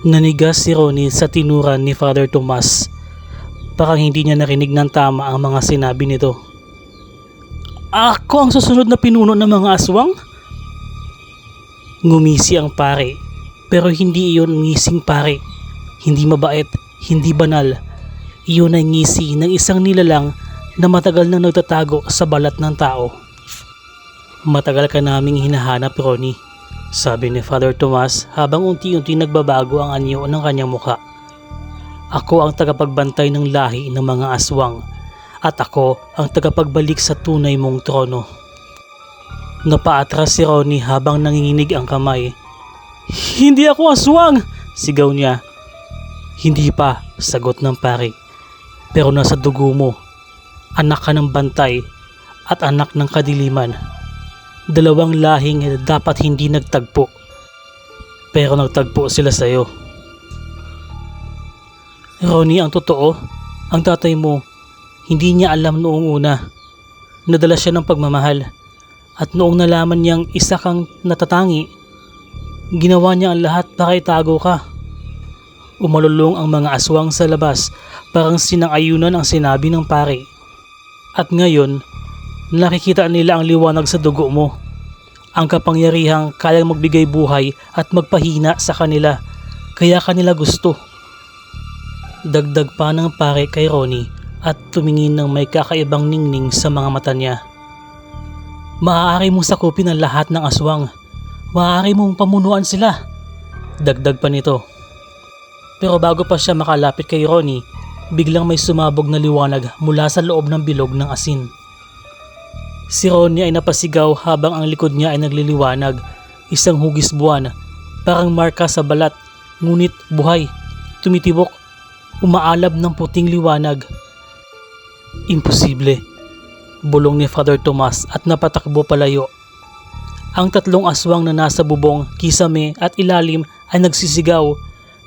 Nanigas si Ronnie sa tinuran ni Father Tomas. Parang hindi niya narinig ng tama ang mga sinabi nito. Ako ang susunod na pinuno ng mga aswang? Ngumisi ang pare, pero hindi iyon ngising pare. Hindi mabait, hindi banal. Iyon ay ngisi ng isang nilalang na matagal nang nagtatago sa balat ng tao. Matagal ka naming hinahanap, Ronnie, sabi ni Father Tomas habang unti-unti nagbabago ang anyo ng kanyang muka. Ako ang tagapagbantay ng lahi ng mga aswang at ako ang tagapagbalik sa tunay mong trono. Napaatras si Ronnie habang nanginginig ang kamay. Hindi ako aswang! Sigaw niya. Hindi pa, sagot ng pare. Pero nasa dugo mo. Anak ka ng bantay at anak ng kadiliman. Dalawang lahing dapat hindi nagtagpo. Pero nagtagpo sila sa iyo. Ronnie, ang totoo, ang tatay mo, hindi niya alam noong una. Nadala siya ng pagmamahal. At noong nalaman niyang isa kang natatangi, ginawa niya ang lahat para itago ka. Umalulong ang mga aswang sa labas, parang sinang-ayunan ang sinabi ng pare. At ngayon, nakikita nila ang liwanag sa dugo mo. Ang kapangyarihang kayang magbigay buhay at magpahina sa kanila, kaya kanila gusto. Dagdag pa ng pare kay Ronnie at tumingin ng may kakaibang ningning sa mga mata niya. Maaari mong sakupin ang lahat ng aswang. Maaari mong pamunuan sila. Dagdag pa nito. Pero bago pa siya makalapit kay Ronnie, biglang may sumabog na liwanag mula sa loob ng bilog ng asin. Si Ronnie ay napasigaw habang ang likod niya ay nagliliwanag, isang hugis buwan, parang marka sa balat, ngunit buhay, tumitibok, umaalab ng puting liwanag. Imposible, bulong ni Father Tomas at napatakbo palayo. Ang tatlong aswang na nasa bubong, kisame at ilalim ay nagsisigaw,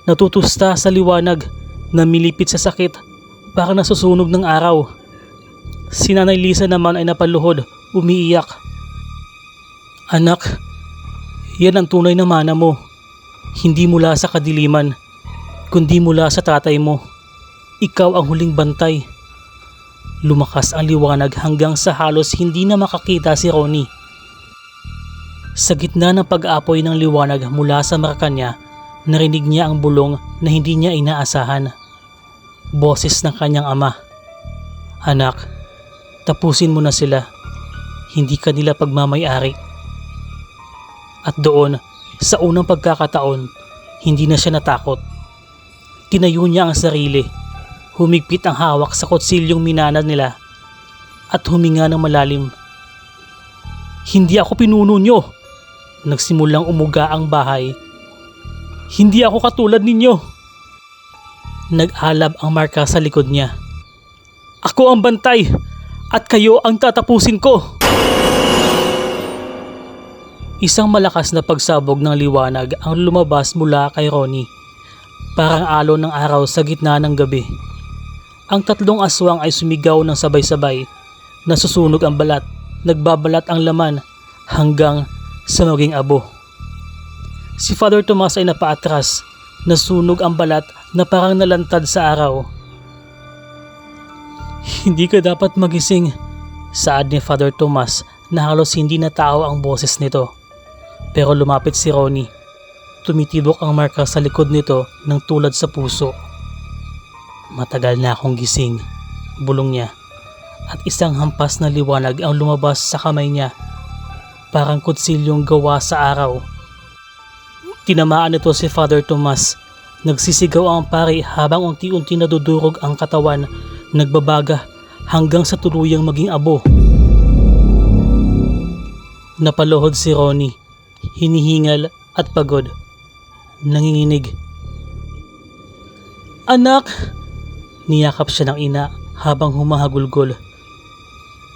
natutusta sa liwanag, namilipit sa sakit, parang nasusunog ng araw. Si Nanay Lisa naman ay napaluhod, umiiyak. Anak, yan ang tunay na mana mo. Hindi mula sa kadiliman, kundi mula sa tatay mo. Ikaw ang huling bantay. Lumakas ang liwanag hanggang sa halos hindi na makakita si Ronnie. Sa gitna ng pag-apoy ng liwanag mula sa marka niya, narinig niya ang bulong na hindi niya inaasahan. Boses ng kanyang ama. Anak, tapusin mo na sila. Hindi ka nila pagmamay-ari. At doon, sa unang pagkakataon, hindi na siya natakot. Tinayo niya ang sarili. Humigpit ang hawak sa kutsilyong minana nila at huminga ng malalim. Hindi ako pinuno niyo. Nagsimulang umuga ang bahay. Hindi ako katulad ninyo. Nag-alab ang marka sa likod niya. Ako ang bantay at kayo ang tatapusin ko. Isang malakas na pagsabog ng liwanag ang lumabas mula kay Ronnie. Parang alon ng araw sa gitna ng gabi. Ang tatlong aswang ay sumigaw ng sabay-sabay. Nasusunog ang balat, nagbabalat ang laman hanggang sa maging abo. Si Father Tomas ay napaatras, nasunog ang balat na parang nalantad sa araw. Hindi ka dapat magising, saad ni Father Tomas na halos hindi na tao ang boses nito. Pero lumapit si Ronnie. Tumitibok ang marka sa likod nito ng tulad sa puso. Matagal na akong gising, bulong niya, at isang hampas na liwanag ang lumabas sa kamay niya, parang kutsilyong gawa sa araw. Tinamaan nito si Father Tomas. Nagsisigaw ang pari habang unti-unti nadudurog ang katawan, nagbabaga hanggang sa tuluyang maging abo. Napaluhod si Ronnie, hinihingal at pagod, nanginginig. Anak! Niyakap siya ng ina habang humahagulgol.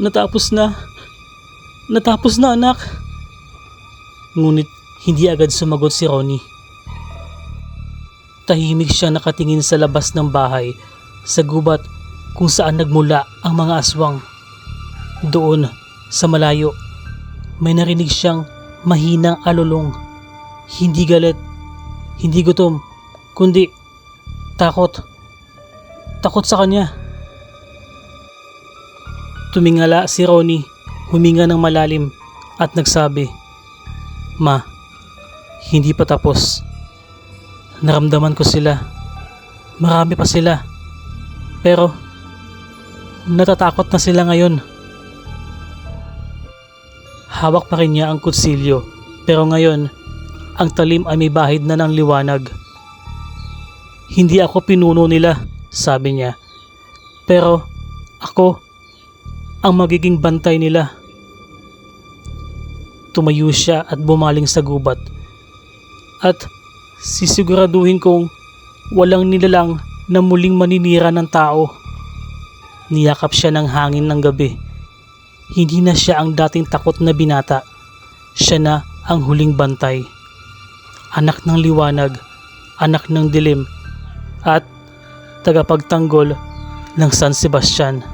Natapos na anak. Ngunit hindi agad sumagot si Ronnie. Tahimik siya nakatingin sa labas ng bahay, sa gubat kung saan nagmula ang mga aswang. Doon, sa malayo, may narinig siyang mahinang alulong. Hindi galit, hindi gutom, kundi takot. Takot sa kanya. Tumingala si Ronnie, huminga ng malalim at nagsabi, "Ma, hindi pa tapos. Naramdaman ko sila. Marami pa sila. Pero natatakot na sila ngayon." Hawak pa rin niya ang kutsilyo, pero ngayon ang talim ay may bahid na ng liwanag. "Hindi ako pinuno nila," sabi niya. "Pero ako ang magiging bantay nila." Tumayo siya at bumaling sa gubat. "At sisiguraduhin kong walang nilalang na muling maninira ng tao." Niyakap siya ng hangin ng gabi. Hindi na siya ang dating takot na binata. Siya na ang huling bantay. Anak ng liwanag, anak ng dilim, at tagapagtanggol ng San Sebastian.